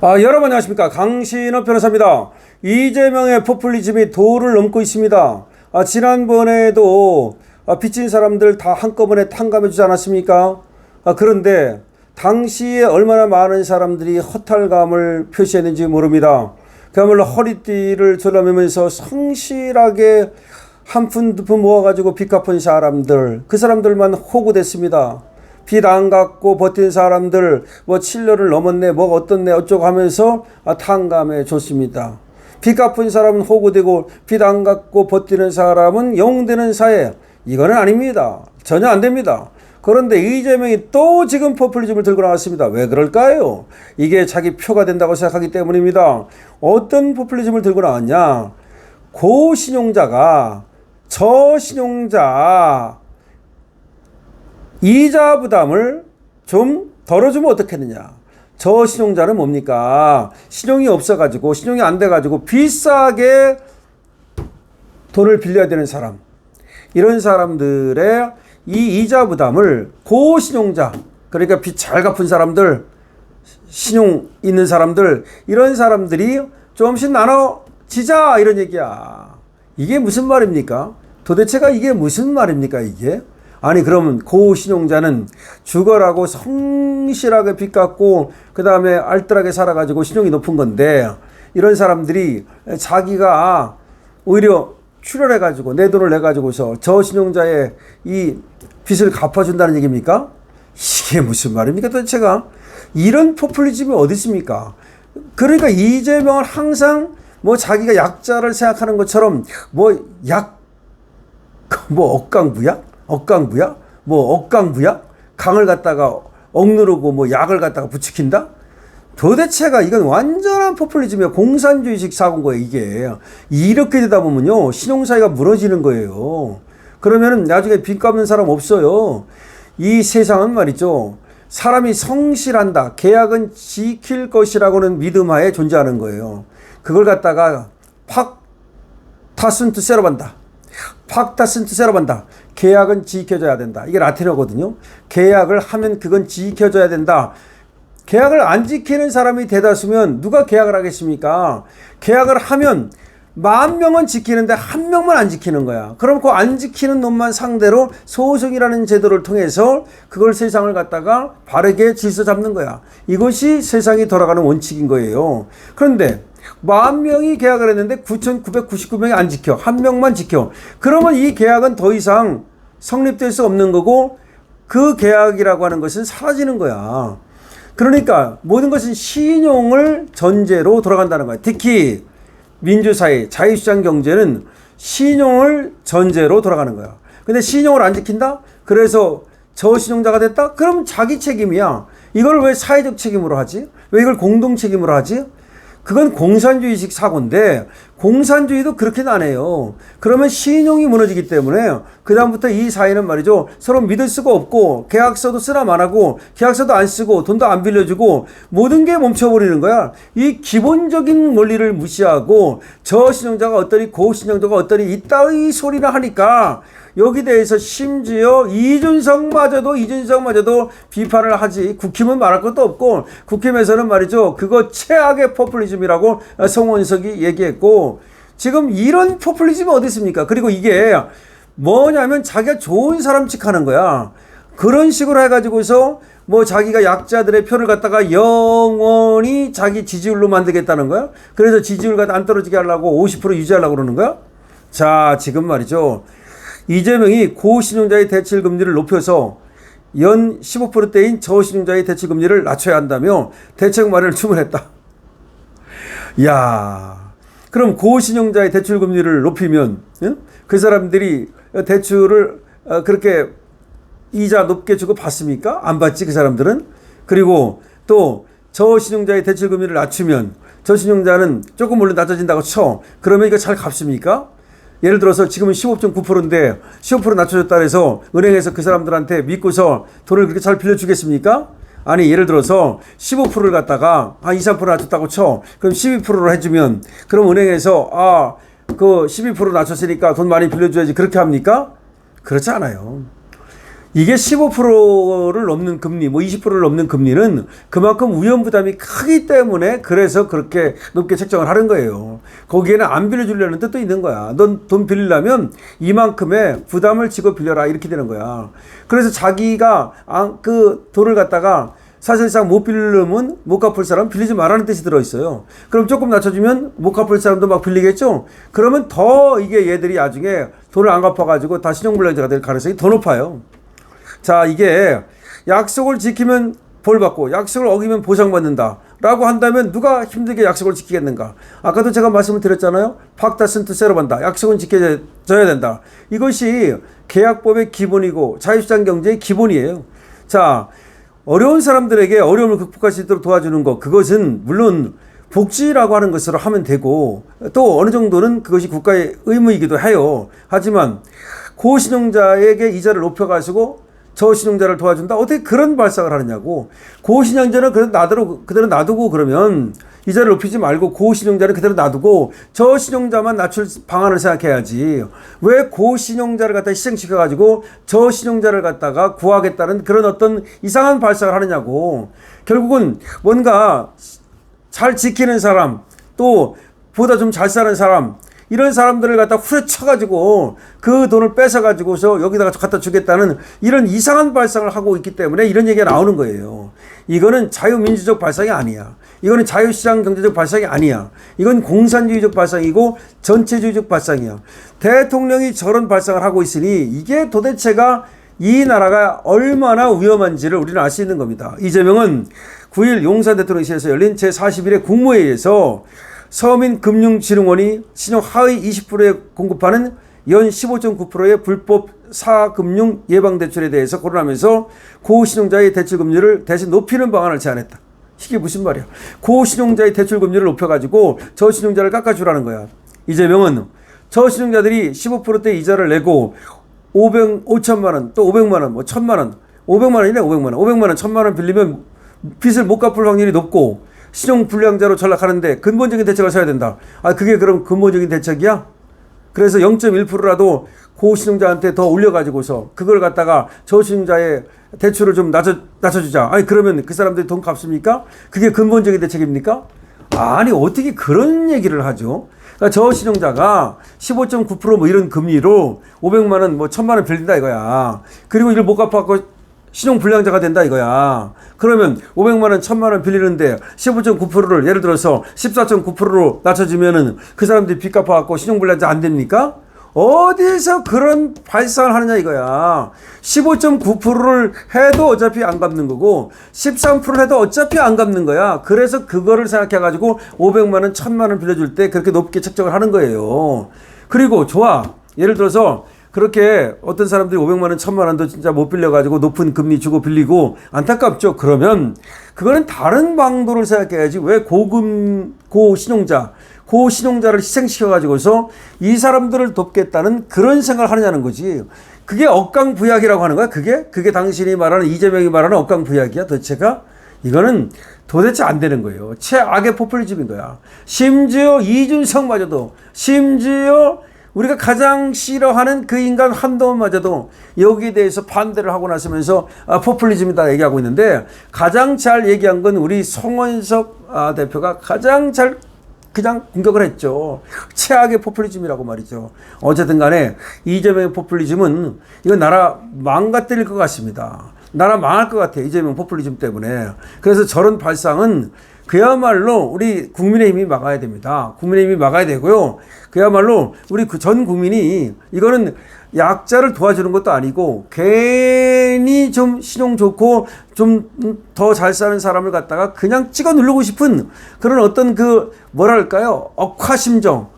여러분 안녕하십니까, 강신업 변호사입니다. 이재명의 포퓰리즘이 도를 넘고 있습니다. 지난번에도 빚진 사람들 다 한꺼번에 탕감해 주지 않았습니까? 그런데 당시에 얼마나 많은 사람들이 허탈감을 표시했는지 모릅니다. 그야말로 허리띠를 졸라매면서 성실하게 한 푼 두 푼 모아가지고 빚 갚은 사람들, 그 사람들만 호구됐습니다. 빚 안 갚고 버틴 사람들, 7년을 넘었네, 뭐가 어떻네, 어쩌고 하면서 탕감해 줬습니다. 빚 갚은 사람은 호구되고 빚 안 갚고 버티는 사람은 영웅되는 사회. 이거는 아닙니다. 전혀 안 됩니다. 그런데 이재명이 또 지금 포퓰리즘을 들고 나왔습니다. 왜 그럴까요? 이게 자기 표가 된다고 생각하기 때문입니다. 어떤 포퓰리즘을 들고 나왔냐? 고신용자가 저신용자 이자 부담을 좀 덜어주면 어떻겠느냐. 저신용자는 뭡니까? 신용이 없어가지고, 신용이 안 돼가지고 비싸게 돈을 빌려야 되는 사람, 이런 사람들의 이 이자 부담을 고신용자, 그러니까 빚 잘 갚은 사람들, 신용 있는 사람들, 이런 사람들이 조금씩 나눠지자, 이런 얘기야. 이게 무슨 말입니까? 도대체가 이게 무슨 말입니까, 이게? 아니, 그러면 고신용자는 죽어라고 성실하게 빚 갚고 그 다음에 알뜰하게 살아가지고 신용이 높은 건데, 이런 사람들이 자기가 오히려 출혈해가지고 내 돈을 내가지고서 저신용자의 이 빚을 갚아준다는 얘기입니까? 이게 무슨 말입니까 도대체가? 이런 포퓰리즘이 어디 있습니까? 그러니까 이재명은 항상 자기가 약자를 생각하는 것처럼 억강부약? 억강부약? 강을 갖다가 억누르고 약을 갖다가 부추긴다? 도대체가 이건 완전한 포퓰리즘이에요. 공산주의식 사고인 거예요, 이게. 이렇게 되다 보면요, 신용사회가 무너지는 거예요. 그러면은 나중에 빚 갚는 사람 없어요. 이 세상은 말이죠, 사람이 성실한다, 계약은 지킬 것이라고는 믿음하에 존재하는 거예요. 그걸 갖다가 팍타슨트 세러반다. 팍타슨트 세러반다. 계약은 지켜져야 된다. 이게 라틴어거든요. 계약을 하면 그건 지켜져야 된다. 계약을 안 지키는 사람이 대다수면 누가 계약을 하겠습니까? 계약을 하면 10,000명은 지키는데 1명만 안 지키는 거야. 그럼 그 안 지키는 놈만 상대로 소송이라는 제도를 통해서 그걸 세상을 갖다가 바르게 질서 잡는 거야. 이것이 세상이 돌아가는 원칙인 거예요. 그런데 10,000명이 계약을 했는데 9,999명이 안 지켜. 1명만 지켜. 그러면 이 계약은 더 이상 성립될 수 없는 거고, 그 계약이라고 하는 것은 사라지는 거야. 그러니까 모든 것은 신용을 전제로 돌아간다는 거야. 특히 민주사회, 자유시장 경제는 신용을 전제로 돌아가는 거야. 근데 신용을 안 지킨다? 그래서 저신용자가 됐다? 그럼 자기 책임이야. 이걸 왜 사회적 책임으로 하지? 왜 이걸 공동 책임으로 하지? 그건 공산주의식 사고인데, 공산주의도 그렇게는 안 해요. 그러면 신용이 무너지기 때문에 그다음부터 이 사회는 말이죠, 서로 믿을 수가 없고, 계약서도 쓰라면 안 하고, 계약서도 안 쓰고, 돈도 안 빌려주고, 모든 게 멈춰버리는 거야. 이 기본적인 원리를 무시하고 저신용자가 어떠니 고신용자가 어떠니 이따위 소리나 하니까, 여기 대해서 심지어 이준석마저도 비판을 하지. 국힘은 말할 것도 없고, 국힘에서는 말이죠, 그거 최악의 포퓰리즘이라고 송원석이 얘기했고, 지금 이런 포퓰리즘이 어디 있습니까? 그리고 이게 뭐냐면 자기가 좋은 사람 척하는 거야. 그런 식으로 해가지고서 자기가 약자들의 표를 갖다가 영원히 자기 지지율로 만들겠다는 거야. 그래서 지지율 갖다 안 떨어지게 하려고 50% 유지하려고 그러는 거야. 자, 지금 말이죠, 이재명이 고신용자의 대출금리를 높여서 연 15%대인 저신용자의 대출금리를 낮춰야 한다며 대책 마련을 주문했다. 야, 그럼 고신용자의 대출금리를 높이면 그 사람들이 대출을 그렇게 이자 높게 주고 받습니까? 안 받지, 그 사람들은. 그리고 또 저신용자의 대출금리를 낮추면 저신용자는 조금 물론 낮아진다고 쳐. 그러면 이거 잘 갚습니까? 예를 들어서 지금은 15.9%인데 15% 낮춰줬다 해서 은행에서 그 사람들한테 믿고서 돈을 그렇게 잘 빌려주겠습니까? 아니, 예를 들어서 15%를 갖다가 2, 3% 낮췄다고 쳐. 그럼 12%로 해주면, 그럼 은행에서 그 12% 낮췄으니까 돈 많이 빌려줘야지, 그렇게 합니까? 그렇지 않아요. 이게 15%를 넘는 금리, 뭐 20%를 넘는 금리는 그만큼 위험 부담이 크기 때문에 그래서 그렇게 높게 책정을 하는 거예요. 거기에는 안 빌려주려는 뜻도 있는 거야. 넌 돈 빌리려면 이만큼의 부담을 지고 빌려라 이렇게 되는 거야. 그래서 자기가 그 돈을 갖다가 사실상 못 빌리면 못 갚을 사람 빌리지 말라는 뜻이 들어있어요. 그럼 조금 낮춰주면 못 갚을 사람도 막 빌리겠죠. 그러면 더 이게 얘들이 나중에 돈을 안 갚아가지고 다 신용불량자가 될 가능성이 더 높아요. 자, 이게 약속을 지키면 벌 받고 약속을 어기면 보상받는다 라고 한다면 누가 힘들게 약속을 지키겠는가. 아까도 제가 말씀을 드렸잖아요. 팍다 쓴트 세로반다. 약속은 지켜져야 된다. 이것이 계약법의 기본이고 자유시장 경제의 기본이에요. 자, 어려운 사람들에게 어려움을 극복할 수 있도록 도와주는 것, 그것은 물론 복지라고 하는 것으로 하면 되고 또 어느 정도는 그것이 국가의 의무이기도 해요. 하지만 고신용자에게 이자를 높여가지고 저신용자를 도와준다? 어떻게 그런 발상을 하느냐고. 고신용자는 그대로 놔두고 그러면 이자를 높이지 말고 고신용자는 그대로 놔두고 저신용자만 낮출 방안을 생각해야지. 왜 고신용자를 갖다 희생시켜가지고 저신용자를 갖다가 구하겠다는 그런 어떤 이상한 발상을 하느냐고. 결국은 뭔가 잘 지키는 사람, 또 보다 좀 잘 사는 사람, 이런 사람들을 갖다 후려쳐가지고 그 돈을 뺏어가지고서 여기다가 갖다 주겠다는 이런 이상한 발상을 하고 있기 때문에 이런 얘기가 나오는 거예요. 이거는 자유민주적 발상이 아니야. 이거는 자유시장 경제적 발상이 아니야. 이건 공산주의적 발상이고 전체주의적 발상이야. 대통령이 저런 발상을 하고 있으니 이게 도대체가 이 나라가 얼마나 위험한지를 우리는 알 수 있는 겁니다. 이재명은 9일 용산 대통령실에서 열린 제41회 국무회의에서 서민금융진흥원이 신용 하위 20%에 공급하는 연 15.9%의 불법 사금융 예방대출에 대해서 거론하면서 고신용자의 대출금리를 대신 높이는 방안을 제안했다. 이게 무슨 말이야. 고신용자의 대출금리를 높여가지고 저신용자를 깎아주라는 거야. 이재명은 저신용자들이 15%대 이자를 내고 5천만 원, 또 500만 원, 뭐 1,000만 원, 500만 원이네, 500만 원, 500만 원, 1,000만 원 빌리면 빚을 못 갚을 확률이 높고 신용불량자로 전락하는데 근본적인 대책을 써야 된다. 아, 그게 그럼 근본적인 대책이야? 그래서 0.1%라도 고신용자한테 더 올려가지고서 그걸 갖다가 저신용자의 대출을 좀 낮춰주자. 아니, 그러면 그 사람들이 돈 갚습니까? 그게 근본적인 대책입니까? 아니, 어떻게 그런 얘기를 하죠? 그러니까 저신용자가 15.9% 이런 금리로 500만 원, 1,000만 원 빌린다 이거야. 그리고 이걸 못 갚아갖고 신용불량자가 된다 이거야. 그러면 500만 원, 1,000만 원 빌리는데 15.9%를 예를 들어서 14.9%로 낮춰주면은 그 사람들이 빚 갚아갖고 신용불량자 안 됩니까? 어디서 그런 발상을 하느냐 이거야. 15.9%를 해도 어차피 안 갚는 거고 13%를 해도 어차피 안 갚는 거야. 그래서 그거를 생각해가지고 500만 원, 1,000만 원 빌려줄 때 그렇게 높게 책정을 하는 거예요. 그리고 좋아. 예를 들어서 그렇게 어떤 사람들이 500만 원, 1,000만 원도 진짜 못 빌려가지고 높은 금리 주고 빌리고 안타깝죠. 그러면 그거는 다른 방도를 생각해야지. 왜 고신용자를 희생시켜가지고서 이 사람들을 돕겠다는 그런 생각을 하느냐는 거지. 그게 억강부약이라고 하는 거야. 그게 당신이 말하는 이재명이 말하는 억강부약이야. 도대체가 이거는 도대체 안 되는 거예요. 최악의 포퓰리즘인 거야. 심지어 이준석마저도 심지어 우리가 가장 싫어하는 그 인간 한동훈마저도 여기에 대해서 반대를 하고 나서면서 포퓰리즘이다 얘기하고 있는데 가장 잘 얘기한 건 우리 송원석 대표가 가장 잘 그냥 공격을 했죠. 최악의 포퓰리즘이라고 말이죠. 어쨌든 간에 이재명의 포퓰리즘은 이건 나라 망가뜨릴 것 같습니다. 나라 망할 것 같아요. 이재명 포퓰리즘 때문에. 그래서 저런 발상은 그야말로 우리 국민의힘이 막아야 됩니다. 국민의힘이 막아야 되고요. 그야말로 우리 전 국민이 이거는 약자를 도와주는 것도 아니고 괜히 좀 신용 좋고 좀 더 잘 사는 사람을 갖다가 그냥 찍어 누르고 싶은 그런 어떤 그 뭐랄까요? 억하심정,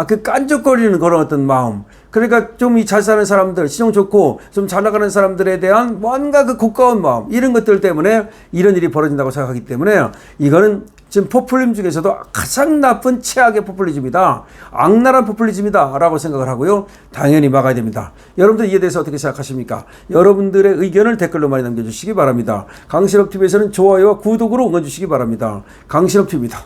그 깐족거리는 그런 어떤 마음. 그러니까 좀 이 잘 사는 사람들, 신용 좋고 좀 잘 나가는 사람들에 대한 뭔가 그 고가운 마음, 이런 것들 때문에 이런 일이 벌어진다고 생각하기 때문에 이거는 지금 포퓰리즘 중에서도 가장 나쁜 최악의 포퓰리즘이다. 악랄한 포퓰리즘이다 라고 생각을 하고요. 당연히 막아야 됩니다. 여러분들 이에 대해서 어떻게 생각하십니까? 여러분들의 의견을 댓글로 많이 남겨주시기 바랍니다. 강신업TV에서는 좋아요와 구독으로 응원주시기 바랍니다. 강신업TV입니다.